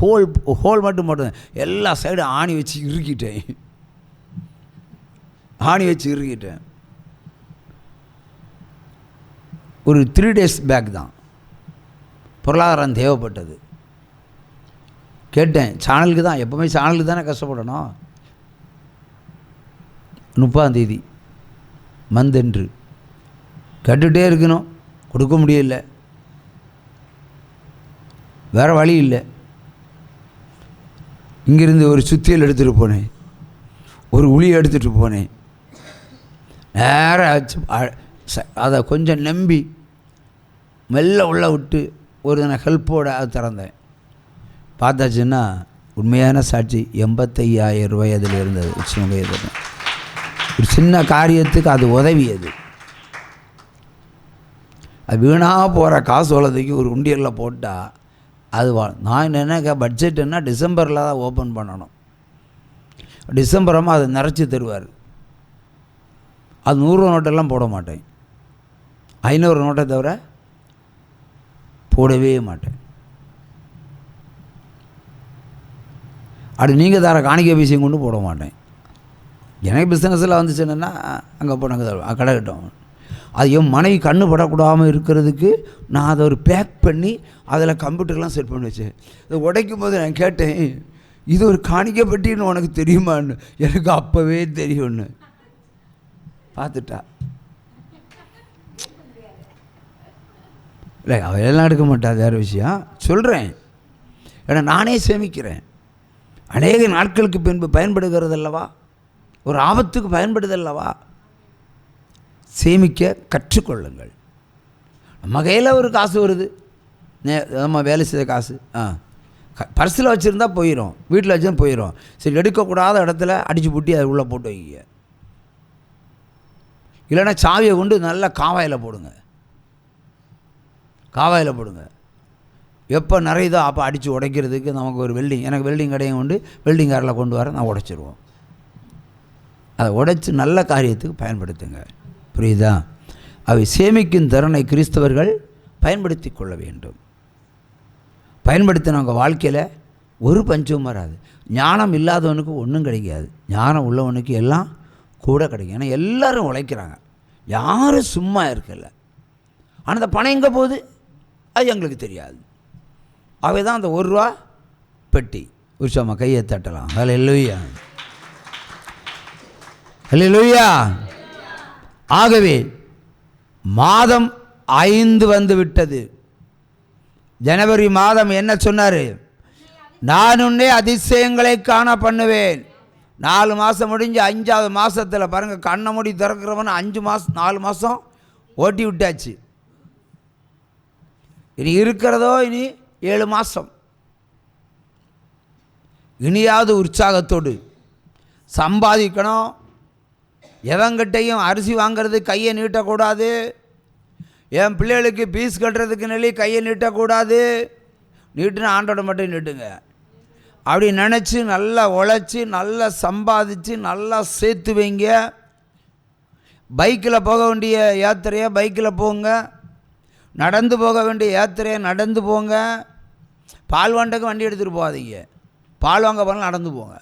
Whole மட்டும் போட்டேன், எல்லா சைடும் ஆணி வச்சு இறுக்கிட்டேன். ஒரு 3 days பேக் தான் பொருளாதாரம் தேவைப்பட்டது. கேட்டேன், சேனலுக்கு தான், எப்போவுமே சேனலுக்கு தானே கஷ்டப்படணும். 30ஆம் தேதி மந்தென்று கேட்டுகிட்டே இருக்கணும், கொடுக்க முடியல, வேறு வழி இல்லை. இங்கேருந்து ஒரு சுத்தியல் எடுத்துகிட்டு போனேன், ஒரு உளியை எடுத்துகிட்டு போனேன். நேராக அதை கொஞ்சம் நம்பி மெல்ல உள்ளே விட்டு ஒரு ஹெல்ப்போடு அதை திறந்தேன். பார்த்தாச்சுன்னா உண்மையான சாட்சி 85,000 ரூபாய் அதில் இருந்தது. உச்சநீதிமன்றம் ஒரு சின்ன காரியத்துக்கு அது உதவியது. அது வீணாக போகிற காசு உள்ளதுக்கு ஒரு உண்டியலில் போட்டால் அது நான் என்ன பட்ஜெட் என்ன டிசம்பரில் தான் ஓப்பன் பண்ணணும். டிசம்பரமாக அதை நிறச்சி தருவார். அது 100 நோட்டெல்லாம் போட மாட்டேன், 500 நோட்டை தவிர போடவே மாட்டேன். அப்படி நீங்கள் தர காணிக்கை விஷயம் கொண்டு போட மாட்டேன். எனக்கு பிஸ்னஸில் வந்துச்சுன்னா அங்கே போனாங்க கடை கட்டும். அது என் மனைவி கண்ணு படக்கூடாமல் இருக்கிறதுக்கு நான் அதை ஒரு பேக் பண்ணி அதில் கம்ப்யூட்டர்லாம் செட் பண்ணி வச்சேன். அதை உடைக்கும் போது நான் கேட்டேன், இது ஒரு காணிக்கை பெட்டின்னு உனக்கு தெரியுமான்னு. எனக்கு அப்போவே தெரியும்னு. பார்த்துட்டா இல்லை, அவையெல்லாம் எடுக்க மாட்டா, வேறு விஷயம் சொல்கிறேன். ஏன்னா நானே சேமிக்கிறேன். அநேக நாட்களுக்கு பின்பு பயன்படுகிறது அல்லவா, ஒரு ஆபத்துக்கு பயன்படுதல்லவா. சேமிக்க கற்றுக்கொள்ளுங்கள். நம்ம கையில் ஒரு காசு வருது, நம்ம வேலை செய்த காசு பர்ஸில் வச்சுருந்தா போயிடும், வீட்டில் வச்சுருந்தா போயிடும். சரி, எடுக்கக்கூடாத இடத்துல அடித்து பூட்டி அதை உள்ளே போட்டு வைங்க. இல்லைன்னா சாவியை கொண்டு நல்லா காவாயில் போடுங்க. எப்போ நிறையுதோ அப்போ அடித்து உடைக்கிறதுக்கு நமக்கு ஒரு எனக்கு வெல்டிங் கடையை கொண்டு வெல்டிங் காரில் கொண்டு வர நான் உடைச்சிருவோம். அதை உடைச்சி நல்ல காரியத்துக்கு பயன்படுத்துங்க. புரியுதா? அவை சேமிக்கும் திறனை கிறிஸ்தவர்கள் பயன்படுத்தி கொள்ள வேண்டும். பயன்படுத்தினவங்க வாழ்க்கையில் ஒரு பஞ்சமும் வராது. ஞானம் இல்லாதவனுக்கு ஒன்றும் கிடைக்காது, ஞானம் உள்ளவனுக்கு எல்லாம் கூட கிடைக்கும். ஏன்னா எல்லோரும் உழைக்கிறாங்க, யாரும் சும்மா இருக்கல. ஆனால் அந்த பணம் எங்கே போகுது அது எங்களுக்கு தெரியாது. அவை தான் அந்த 1 ரூபா பெட்டி. உற்சவமாக கையை தட்டலாம். ஹல்லேலூயா, ஹல்லேலூயா. ஆகவே மாதம் 5 வந்து விட்டது. ஜனவரி மாதம் என்ன சொன்னார்? நான் உன்னை அதிசயங்களை காண பண்ணுவேன். 4 மாதம் முடிஞ்சு 5ஆவது மாதத்தில் பாருங்கள், கண்ணை மூடி திறக்கிறவன் 5 மாதம் 4 மாதம் ஓட்டி விட்டாச்சு. இனி இருக்கிறதோ இனி 7 மாதம். இனியாவது உற்சாகத்தோடு சம்பாதிக்கணும். எவங்கிட்டையும் அரிசி வாங்கிறது கையை நீட்டக்கூடாது. என் பிள்ளைகளுக்கு பீஸ் கட்டுறதுக்கு நெல்லி கையை நீட்டக்கூடாது. நீட்டுன்னு ஆண்டோட மட்டும் நீட்டுங்க. அப்படி நினச்சி நல்லா உழைச்சி நல்லா சம்பாதிச்சு நல்லா சேர்த்து வைங்க. பைக்கில் போக வேண்டிய யாத்திரையை பைக்கில் போங்க, நடந்து போக வேண்டிய யாத்திரையை நடந்து போங்க. பால் வாண்டக்கு வண்டி எடுத்துகிட்டு போகாதீங்க, பால் வாங்க போனால் நடந்து போங்க.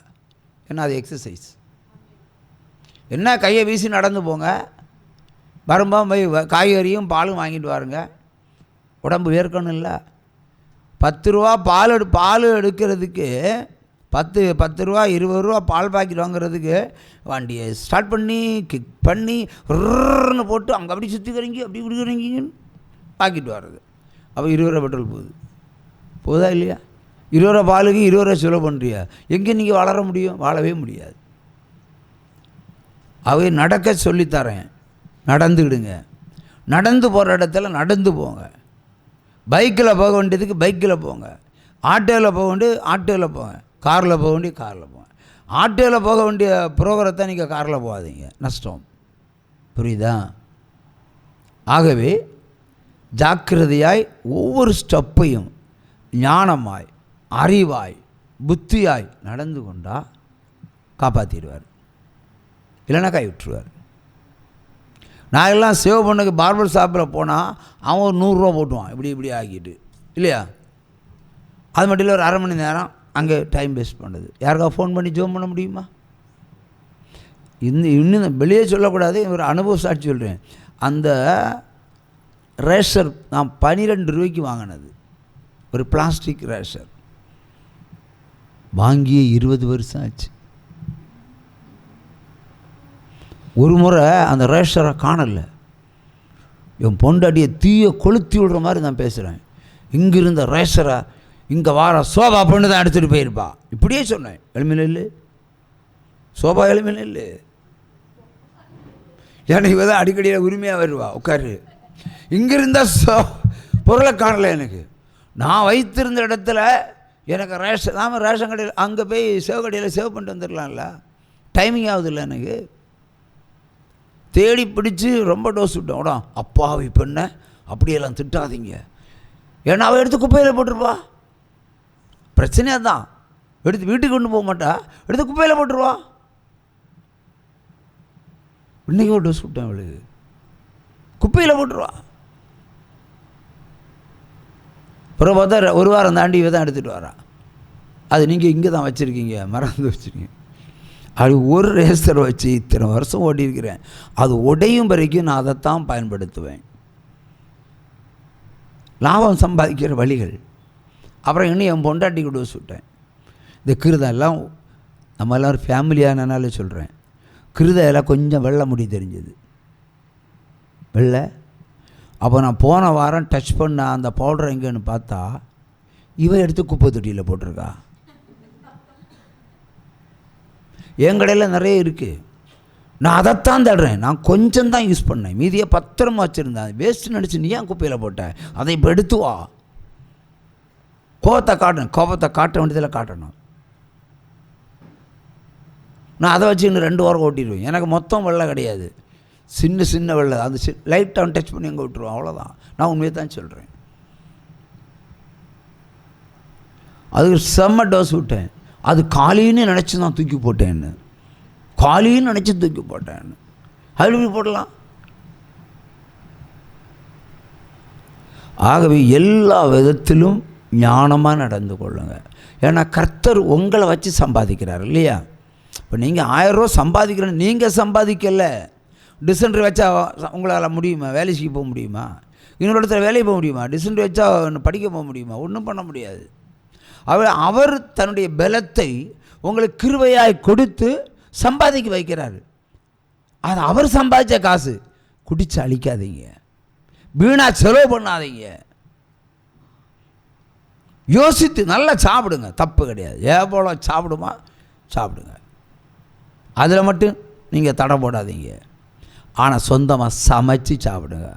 ஏன்னா அது எக்ஸசைஸ். என்ன கையை வீசி நடந்து போங்க. வரும்போது போய் காய்கறியும் பாலும் வாங்கிட்டு வாருங்க. உடம்பு வேர்க்கணும் இல்லை. 10 ரூபா பால் எடுக்கிறதுக்கு 10 ரூபா 20 ரூபா பால் பாக்கெட் வாங்குறதுக்கு வண்டியை ஸ்டார்ட் பண்ணி கிக் பண்ணி ருன்னு போட்டு அங்கே அப்படி சுற்றிக்கிறீங்க அப்படி குடிக்கிறீங்கன்னு பாக்கெட் வர்றது. அப்போ 20 ரூபா பெட்ரோல் போகுதா இல்லையா? 20 ரூபா பாலுக்கு 20 ரூபா செலவு பண்ணுறியா? எங்கே நீங்கள் வளர முடியும்? வாழவே முடியாது. அவை நடக்க சொல்லித்தரேன், நடந்துக்கிடுங்க. நடந்து போகிற இடத்துல நடந்து போங்க. பைக்கில் போக வேண்டியதுக்கு பைக்கில் போங்க. ஆட்டோவில் போக வேண்டியது ஆட்டோவில் போங்க. காரில் போக வேண்டிய காரில் போங்க. ஆட்டோவில் போக வேண்டிய புரோகிரத்தை நீங்கள் காரில் போகாதீங்க, நஷ்டம். புரியுதா? ஆகவே ஜாக்கிரதையாய் ஒவ்வொரு ஸ்டெப்பையும் ஞானமாய் அறிவாய் புத்தியாய் நடந்து கொண்டால் காப்பாற்றிடுவார், இல்லைன்னா கை விட்டுருவார். நான் எல்லாம் சேவ் பண்ணுக்கு பார்பர் ஷாப்பில் போனால் அவன் ஒரு 100 ரூபா போட்டுவான், இப்படி ஆக்கிட்டு இல்லையா? அது மட்டும் இல்லை, ஒரு அரை மணி நேரம் அங்கே டைம் வேஸ்ட் பண்ணுது. யாருக்கா ஃபோன் பண்ணி ஜோம் பண்ண முடியுமா? இன்னும் வெளியே சொல்லக்கூடாது, ஒரு அனுபவ சாட்சி சொல்கிறேன். அந்த ரேஷர் நான் 12 ரூபாய்க்கு வாங்கினது, ஒரு பிளாஸ்டிக் ரேஷர். வாங்கியே 20 வருஷம் ஆச்சு. ஒரு முறை அந்த ரேஷரை காணலை. என் பொண்டாட்டியை தீயை கொளுத்தி விடுற மாதிரி நான் பேசுகிறேன். இங்கே இருந்த ரேஷரை இங்கே வார சோபா பொண்ணு தான் எடுத்துகிட்டு போயிருப்பா. இப்படியே சொன்னேன். எளிமையில் இல்லை சோபா, எளிமையில் இல்லை. ஏன்னா இவ தான் அடிக்கடியில் உரிமையாக வருவா, உட்காரு. இங்கே இருந்தால் பொருளை காணலை. எனக்கு நான் வைத்திருந்த இடத்துல எனக்கு ரேஷன், நாம ரேஷன் கடையில் அங்கே போய் சேவ் கடையில் சேவ் பண்ணிட்டு வந்துடலாம்ல, டைமிங் ஆகுதில்ல. எனக்கு தேடி பிடிச்சி ரொம்ப டோஸ் விட்டோம். உடா அப்பாவி பெண்ணை அப்படியெல்லாம் திட்டாதீங்க. ஏன்னா அவள் எடுத்து குப்பையில் போட்டுருவா. பிரச்சனையாக தான், எடுத்து வீட்டுக்கு கொண்டு போக மாட்டா, எடுத்து குப்பையில் போட்டுருவா. இன்றைக்கி ஒரு டோஸ் விட்டேன், அவளுக்கு குப்பையில் போட்டுருவா. பிறகு பார்த்தா ஒரு வாரம் தாண்டி இவ தான் எடுத்துகிட்டு வரா. அது நீங்கள் இங்கே தான் வச்சுருக்கீங்க, மறந்து வச்சுருக்கீங்க. அது ஒரு ரேசரை வச்சு இத்தனை வருஷம் ஓட்டியிருக்கிறேன். அது உடையும் வரைக்கும் நான் அதைத்தான் பயன்படுத்துவேன். லாபம் சம்பாதிக்கிற வழிகள். அப்புறம் இன்னும் என் பொண்டாட்டி கூட விட்டேன். இந்த கிருதம் எல்லாம் நம்ம எல்லோரும் ஃபேமிலியானனால சொல்கிறேன். கிருதம் எல்லாம் கொஞ்சம் வெள்ளை முடி தெரிஞ்சது, வெள்ளை. அப்போ நான் போன வாரம் டச் பண்ண அந்த பவுடர் எங்கேன்னு பார்த்தா இவன் எடுத்து குப்பை தொட்டியில் போட்டிருக்கா. என் கடையில் நிறைய இருக்குது. நான் அதைத்தான் தடுறேன். நான் கொஞ்சம் தான் யூஸ் பண்ணேன், மீதியை பத்திரமா வச்சுருந்தேன். வேஸ்ட்டு நினச்சி நீ ஏன் குப்பையில் போட்டேன்? அதை இப்போ எடுத்து வா. கோபத்தை காட்டணும், கோபத்தை காட்ட வேண்டியதில் காட்டணும். நான் அதை வச்சு இன்னும் 2 வாரம் ஓட்டிடுவேன். எனக்கு மொத்தம் வெள்ளை கிடையாது, சின்ன சின்ன வெள்ளை. அந்த லைட்டாக டச் பண்ணி எங்கே விட்டுருவோம், அவ்வளோதான். நான் உண்மையை தான் சொல்கிறேன். அதுக்கு செம்ம டோஸ் விட்டேன். அது காலின்னு நினச்சி தான் தூக்கி போட்டேன்னு, காலின்னு நினச்சி தூக்கி போட்டேன்னு. அது எப்படி போடலாம்? ஆகவே எல்லா விதத்திலும் ஞானமாக நடந்து கொள்ளுங்க. ஏன்னா கர்த்தர் உங்களை வச்சு சம்பாதிக்கிறார் இல்லையா? இப்போ நீங்கள் 1000 ரூபா சம்பாதிக்கிறேன்னு நீங்கள் சம்பாதிக்கலை. டிசென்ட்ரி வச்சா உங்களால் முடியுமா? வேலைக்கு போக முடியுமா? இன்னொரு இடத்துல வேலைக்கு போக முடியுமா? டிசென்ட்ரி வச்சா படிக்க போக முடியுமா? ஒன்றும் பண்ண முடியாது. அவர் தன்னுடைய பலத்தை உங்களுக்கு கிருபையாய் கொடுத்து சம்பாதிக்க வைக்கிறார். அது அவர் சம்பாதிச்ச காசு. குடிச்சு அழிக்காதீங்க, வீணாக செலவு பண்ணாதீங்க. யோசித்து நல்லா சாப்பிடுங்க, தப்பு கிடையாது. போல சாப்பிடுமா சாப்பிடுங்க, அதில் மட்டும் நீங்கள் தடை போடாதீங்க. ஆனால் சொந்தமாக சமைச்சு சாப்பிடுங்க.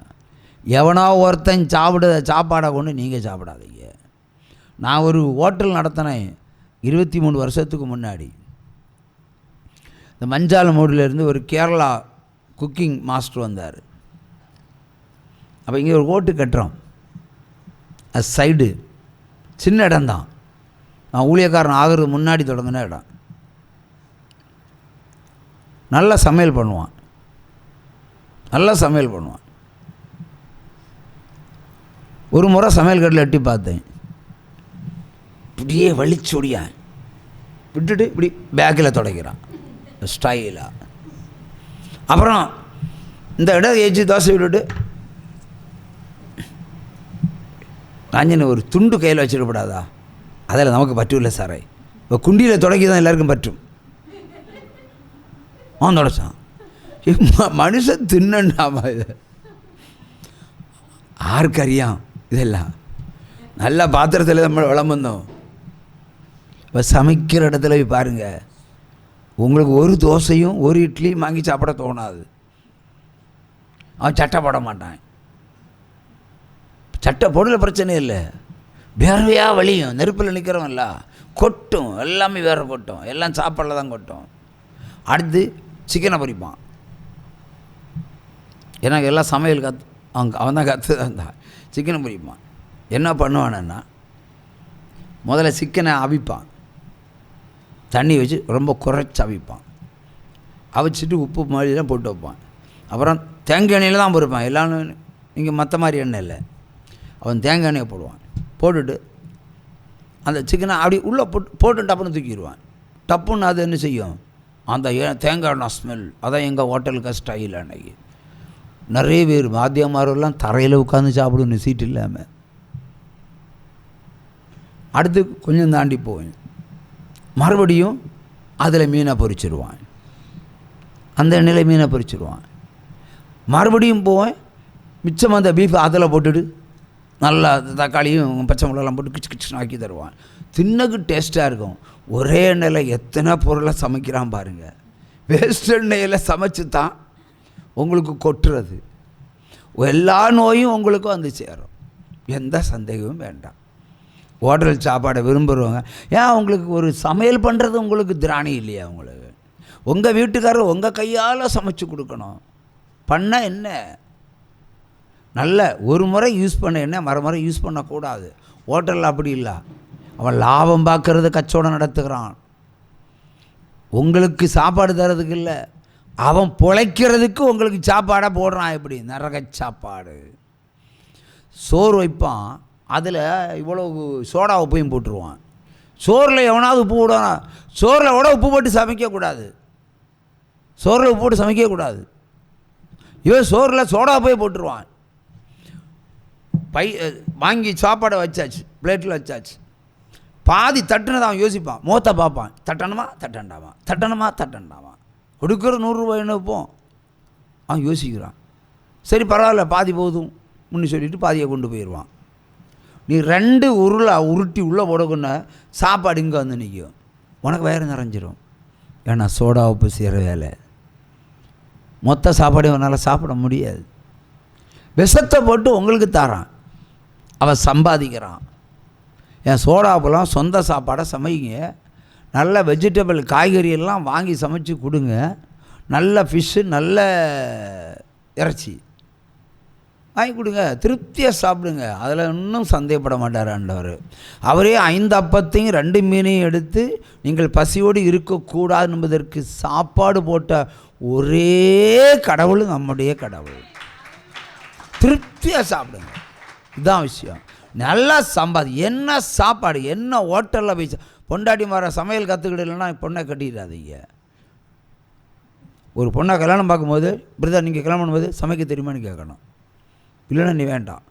எவனோ ஒருத்தன் சாப்பாடை கொண்டு நீங்கள் சாப்பிடாதீங்க. நான் ஒரு ஹோட்டல் நடத்தினேன் 23 வருஷத்துக்கு முன்னாடி. இந்த மஞ்சால மூடிலேருந்து ஒரு கேரளா குக்கிங் மாஸ்டர் வந்தார். அப்போ இங்கே ஒரு ஓட்டு கட்டுறோம், அது சைடு சின்ன இடம்தான். நான் ஊழியக்காரன் ஆகிறது முன்னாடி தொடங்கின இடம். நல்லா சமையல் பண்ணுவான், நல்லா சமையல் பண்ணுவான். ஒரு முறை சமையல் கட்டில் எட்டி பார்த்தேன். இப்படியே வலிச்சொடியா விட்டுட்டு இப்படி பேக்கில் துடைக்கிறான் ஸ்டைலாக. அப்புறம் இந்த இடம் ஏச்சி தோசை விட்டுட்டு காஞ்சின ஒரு துண்டு கையில் வச்சுருக்கப்படாதா? அதில் நமக்கு பற்றும் இல்லை சாரை. இப்போ குண்டியில் தொடக்கி தான் எல்லாருக்கும் பற்றும். அவன் தொடச்சான். மனுஷன் தின்னாமா? இது யாருக்கு அறியாம்? இதெல்லாம் நல்ல பாத்திரத்தில் நம்ம விளம்பந்தோம். இப்போ சமைக்கிற இடத்துல போய் பாருங்கள், உங்களுக்கு ஒரு தோசையும் ஒரு இட்லியும் வாங்கி சாப்பிட தோணாது. அவன் சட்டை போட மாட்டான். சட்டை போடல பிரச்சனை இல்லை, வேர்வையாக வலியும். நெருப்பில் நிற்கிறவன்ல கொட்டும், எல்லாமே வேற கொட்டும், எல்லாம் சாப்பாடில் தான் கொட்டும். அடுத்து சிக்கனை பொரிப்பான். எனக்கு எல்லாம் சமையல் அவன் தான் கற்று தான் சிக்கனை பொரிப்பான். என்ன பண்ணுவானன்னா, முதல்ல சிக்கனை அவிப்பான், தண்ணி வச்சு ரொம்ப குறைச்சி அவிப்பான். அவிச்சிட்டு உப்பு மாதிரிலாம் போட்டு வைப்பான். அப்புறம் தேங்காய் எண்ணெயில் தான் பொரிப்பான். எல்லாம் இங்கே மற்ற மாதிரி எண்ணெய் இல்லை, அவன் தேங்காய் எண்ணெயை போடுவான். போட்டுட்டு அந்த சிக்கனை அப்படி உள்ளே போட்டு டப்புன்னு தூக்கிடுவான். டப்புன்னு அது என்ன செய்யும், அந்த தேங்காய் எண்ணெய் ஸ்மெல். அதான் எங்கள் ஹோட்டலுக்கு ஸ்டைல். அன்னைக்கு நிறைய பேர் வாத்தியமாரெல்லாம் தரையில் உட்காந்து சாப்பிடணும், சீட்டு இல்லாமல். அடுத்து கொஞ்சம் தாண்டி போவேன், மறுபடியும் அதில் மீனை பொரிச்சிடுவான், அந்த எண்ணெயில் மீனை பொரிச்சிடுவான். மறுபடியும் போவேன், மிச்சம் அந்த பீஃப் அதில் போட்டுட்டு நல்லா தக்காளியும் பச்சை மிளகாலாம் போட்டு கிச்சு கிச்சுன்னு ஆக்கி தருவான். தின்னக்கு டேஸ்ட்டாக இருக்கும். ஒரே எண்ணெயில் எத்தனை பொருளை சமைக்கிறான் பாருங்கள். வேஸ்ட் எண்ணெயில் சமைச்சு தான் உங்களுக்கு கொட்டுறது. எல்லா நோயும் உங்களுக்கு வந்து சேரும், எந்த சந்தேகமும் வேண்டாம். ஹோட்டல் சாப்பாடை விரும்புகிறவங்க, ஏன் உங்களுக்கு ஒரு சமையல் பண்ணுறது உங்களுக்கு திராணி இல்லையா? உங்களுக்கு உங்கள் வீட்டுக்காரர் உங்கள் கையால் சமைச்சு கொடுக்கணும். பண்ண என்ன, நல்ல ஒரு முறை யூஸ் பண்ண என்ன மறுமுறை யூஸ் பண்ணக்கூடாது. ஹோட்டலில் அப்படி இல்லை, அவன் லாபம் பார்க்கறது கச்சவடம் நடத்துகிறான். உங்களுக்கு சாப்பாடு தரதுக்கு இல்லை, அவன் பிழைக்கிறதுக்கு உங்களுக்கு சாப்பாடாக போடுறான். எப்படி நரக சாப்பாடு. சோறு வைப்பான், அதில் இவ்வளோ சோடா உப்பையும் போட்டுருவான். சோறில் எவனாவது உப்பு போடுவானா? சோறில் கூட உப்பு போட்டு சமைக்கக்கூடாது, சோறில் உப்பு போட்டு சமைக்கக்கூடாது. இவன் சோறில் சோடா போய் போட்டுருவான். வாங்கி சாப்பாடை வச்சாச்சு, பிளேட்டில் வச்சாச்சு, பாதி தட்டுனதை அவன் யோசிப்பான், முகத்தை பார்ப்பான், தட்டணுமா தட்டண்டாமா, தட்டணுமா தட்டண்டாமா, கொடுக்குற 100 ரூபாய் என்ன வைப்போம், அவன் யோசிக்கிறான். சரி பரவாயில்ல பாதி போதும் முன்னு சொல்லிவிட்டு பாதியை கொண்டு போயிடுவான். நீ 2 உருளை உருட்டி உள்ளே போடக்குன்ன சாப்பாடு இங்கே வந்து நிற்கும், உனக்கு வயிறு நிறைஞ்சிரும். ஏன்னா சோடா உப்பு செய்கிற வேலை. மொத்த சாப்பாடு அவனால் சாப்பிட முடியாது. விஷத்தை போட்டு உங்களுக்கு தரான், அவன் சம்பாதிக்கிறான். என் சோடாப்பெல்லாம் சொந்த சாப்பாடை சமைங்க, நல்ல வெஜிடபிள் காய்கறியெல்லாம் வாங்கி சமைச்சு கொடுங்க, நல்ல ஃபிஷ்ஷு நல்ல இறைச்சி வாங்கி கொடுங்க, திருப்தியாக சாப்பிடுங்க. அதில் இன்னும் சந்தேகப்பட மாட்டார் ஆண்டவர். அவரே 5 அப்பத்தையும் 2 மீனையும் எடுத்து நீங்கள் பசியோடு இருக்கக்கூடாது என்பதற்கு சாப்பாடு போட்ட ஒரே கடவுள் நம்முடைய கடவுள். திருப்தியாக சாப்பிடுங்க, இதுதான் விஷயம். நல்லா என்ன சாப்பாடு, என்ன ஹோட்டலில் போய் பொண்டாட்டி மாற சமையல் கற்றுக்கிடலைன்னா பொண்ணை கட்டிடாதீங்க. ஒரு பொண்ணை கல்யாணம் பார்க்கும்போது, பிரதர் நீங்கள் கல்யாணம் பண்ணும்போது சமைக்க தெரியுமான்னு கேட்கணும். இல்லைன்னா நீ வேண்டாம்.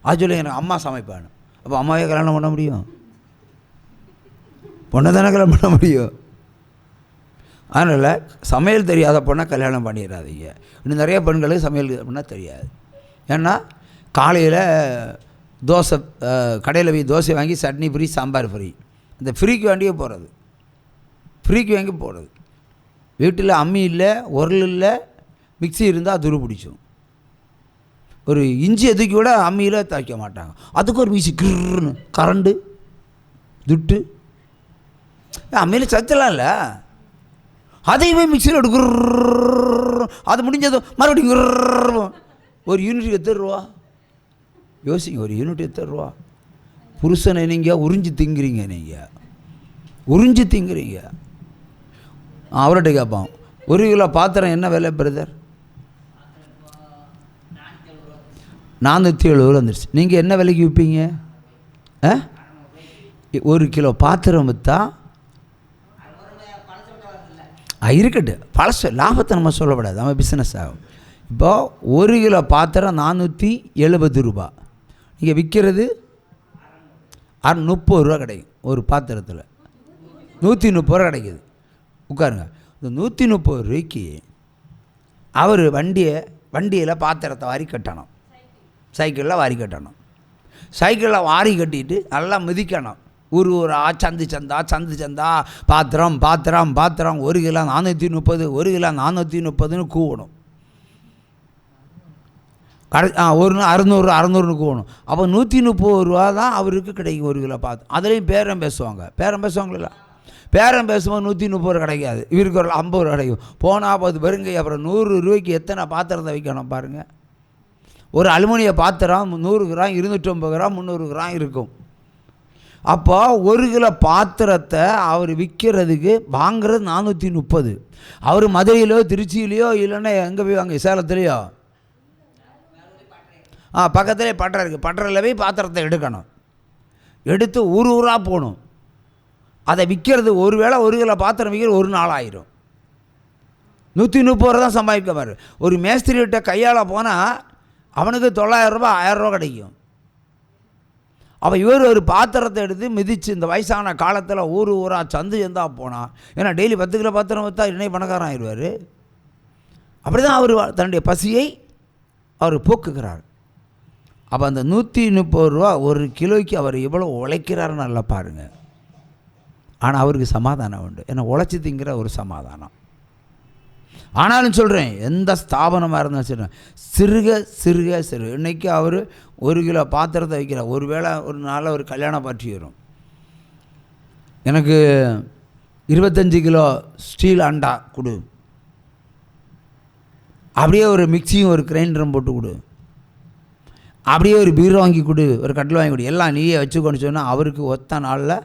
அது சொல்லி எனக்கு அம்மா சமைப்பான்னு. அப்போ அம்மாவே கல்யாணம் பண்ண முடியும்? பொண்ணை தானே கல்யாணம் பண்ண முடியும். அதனால் சமையல் தெரியாத பொண்ணை கல்யாணம் பண்ணிடாதீங்க. இன்னும் நிறைய பெண்களுக்கு சமையல் பண்ணால் தெரியாது. ஏன்னா காலையில் தோசை கடையில் போய் தோசை வாங்கி சட்னி ஃப்ரீ சாம்பார் ஃப்ரீ, இந்த ஃப்ரீக்கு வேண்டியே போகிறது, ஃப்ரீக்கு வாங்கி போகிறது. வீட்டில் அம்மி இல்லை, உரல் இல்லை, மிக்சி இருந்தால் துரு பிடிச்சோம். ஒரு இஞ்சி எதுக்கி கூட அம்மியில் தைக்க மாட்டாங்க, அதுக்கு ஒரு மிக்சி கிருன்னு கரண்டு துட்டு. அம்மியில் சத்தலாம் இல்லை, அதையுமே மிக்சியில் எடுக்கிற, அது முடிஞ்சதும் மறுபடியும் ஒரு யூனிட்டுக்கு எத்தனை ரூபா யோசிங்க, ஒரு யூனிட் எத்தனை ரூபா? புருஷனை நீங்கள் உறிஞ்சி திங்குறீங்க, நீங்கள் உறிஞ்சி திங்குறீங்க. அவர்கிட்ட கேட்பான், 1 கிலோ பாத்திரம் என்ன விலை பிரதர்? 470 வந்துருச்சு. நீங்கள் என்ன விலைக்கு விற்பீங்க? 1 கிலோ பாத்திரம் விற்றா இருக்கட்டும், பழச லாபத்தை நம்ம சொல்லக்கூடாது, நம்ம பிஸ்னஸ் ஆகும். இப்போ 1 கிலோ பாத்திரம் 470 ரூபா, நீங்கள் விற்கிறது 30 ரூபா கிடைக்கும். ஒரு பாத்திரத்தில் 130 ரூபா கிடைக்கிது. உட்காருங்க, இந்த 130 ரூபாய்க்கு அவர் வண்டியில் பாத்திரத்தை வாரி கட்டணும், சைக்கிளில் வாரி கட்டணும். சைக்கிளில் வாரி கட்டிட்டு நல்லா மிதிக்கணும். ஊரா சந்து சந்தா பாத்திரம் 1 கிலோ 430, 1 கிலோ 430ன்னு கூவணும். ஒரு 600 கூவணும். அப்போ 130 ரூபா தான் அவருக்கு கிடைக்கும் 1 கிலோ பாத்திரம். அதுலேயும் பேரம் பேசுவாங்களா? பேரம் பேசும்போது 130 ரூபா கிடைக்காது, இவருக்கு ஒரு 50 ரூபா கிடைக்கும். போனால் 10 பெருங்கை. அப்புறம் 100 ரூபாய்க்கு எத்தனை பாத்திரத்தை வைக்கணும் பாருங்கள். ஒரு அலுமினிய பாத்திரம் 100 கிராம் 250 கிராம் 300 கிராம் இருக்கும். அப்போ 1 கிலோ பாத்திரத்தை அவர் விற்கிறதுக்கு வாங்குறது 430. அவர் மதுரையிலோ திருச்சியிலையோ இல்லைன்னா எங்கே போய் வாங்க, சேலத்துலேயோ பக்கத்துலேயே பட்டறை இருக்குது, பட்டறையில் போய் பாத்திரத்தை எடுக்கணும். எடுத்து ஊர் ஊராக போகணும். அதை விற்கிறது ஒரு வேளை 1 கிலோ பாத்திரம் விற்கிறது 1 நாள் ஆயிரும். 130 ரூபா தான் சம்பாதிக்க பாரு. ஒரு மேஸ்திரிகிட்ட கையால் போனால் அவனுக்கு 900 ரூபா 1000 ரூபா கிடைக்கும். அவள் இவர் ஒரு பாத்திரத்தை எடுத்து மிதித்து இந்த வயசான காலத்தில் ஊர் ஊராக சந்து சந்தாக போனால், ஏன்னா டெய்லி 10 கிலோ பாத்திரம் விற்றா இன்னைக்கு பணக்காரன் ஆயிடுவார். அப்படி தான் அவர் தன்னுடைய பசியை அவர் போக்குகிறார். அப்போ அந்த 130 ரூபா 1 கிலோய்க்கு அவர் எவ்வளோ உழைக்கிறாருன்னு நல்லா பாருங்கள். ஆனால் அவருக்கு சமாதானம் உண்டு. ஏன்னா உழைச்சி திங்கிற ஒரு சமாதானம். ஆனாலும் சொல்கிறேன், எந்த ஸ்தாபனமாக இருந்தாலும் சொல்கிறேன், சிறுக இன்றைக்கி அவர் 1 கிலோ பாத்திரத்தை வைக்கிறார். ஒரு வேளை ஒரு நாளில் ஒரு கல்யாண பார்ட்டி வரும், எனக்கு 25 கிலோ ஸ்டீல் அண்டா கொடு, அப்படியே ஒரு மிக்சியும் ஒரு கிரைண்டரும் போட்டு கொடு, அப்படியே ஒரு பீரோ வாங்கி கொடு, ஒரு கட்டில் வாங்கி கொடு, எல்லாம் நீயே வச்சுக்கொண்டு சொன்னால் அவருக்கு ஒத்த நாளில்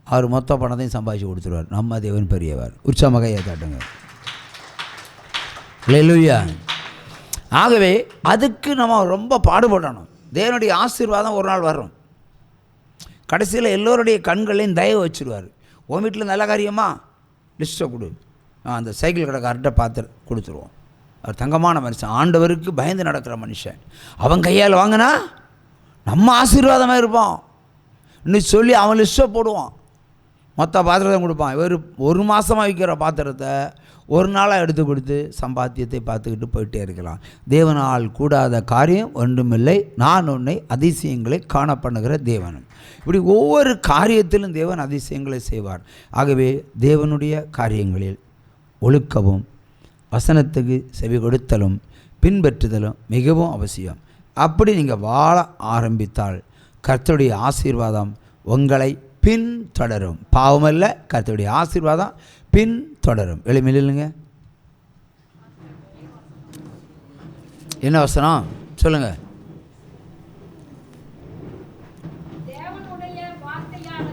அவர் மொத்த பணத்தையும் சம்பாதிச்சு கொடுத்துருவார். நம்ம தேவன் பெரியவர். உற்சாகமாக கையை காட்டுங்க. அல்லேலூயா. ஆகவே அதுக்கு நம்ம ரொம்ப பாடுபடணும். தேவனுடைய ஆசீர்வாதம் ஒரு நாள் வரும். கடைசியில் எல்லோருடைய கண்களையும் தயவு வச்சுருவார். உன் வீட்டில் நல்ல காரியமா லிஸ்ட்டை கொடு, அந்த சைக்கிள் கடைக்கார்ட்ட பார்த்து கொடுத்துருவோம். அவர் தங்கமான மனுஷன், ஆண்டவருக்கு பயந்து நடக்கிற மனுஷன். அவன் கையால் வாங்கினா நம்ம ஆசீர்வாதமாக இருப்போம் இன்னும் சொல்லி அவன் லிஸ்ட்டை போடுவான். மொத்த பாத்திரத்தை கொடுப்பான். இவர் 1 மாதமாக விற்கிற பாத்திரத்தை 1 நாளாக எடுத்து கொடுத்து சம்பாத்தியத்தை பார்த்துக்கிட்டு போயிட்டே இருக்கலாம். தேவனால் கூடாத காரியம் ஒன்றுமில்லை, நான் உன்னை அதிசயங்களை காண பண்ணுகிற தேவனும். இப்படி ஒவ்வொரு காரியத்திலும் தேவன் அதிசயங்களை செய்வார். ஆகவே தேவனுடைய காரியங்களில் ஒழுக்கவும் வசனத்துக்கு செவி கொடுத்தலும் பின்பற்றுதலும் மிகவும் அவசியம். அப்படி நீங்கள் வாழ ஆரம்பித்தால் கர்த்தருடைய ஆசீர்வாதம் உங்களை பின்தொடரும். பாவமல்ல, கர்த்தருடைய ஆசீர்வாதம் பின்தொடரும். எளிமையில்லைங்க. என்ன வசனம் சொல்லுங்க. தேவனுடைய வார்த்தையானது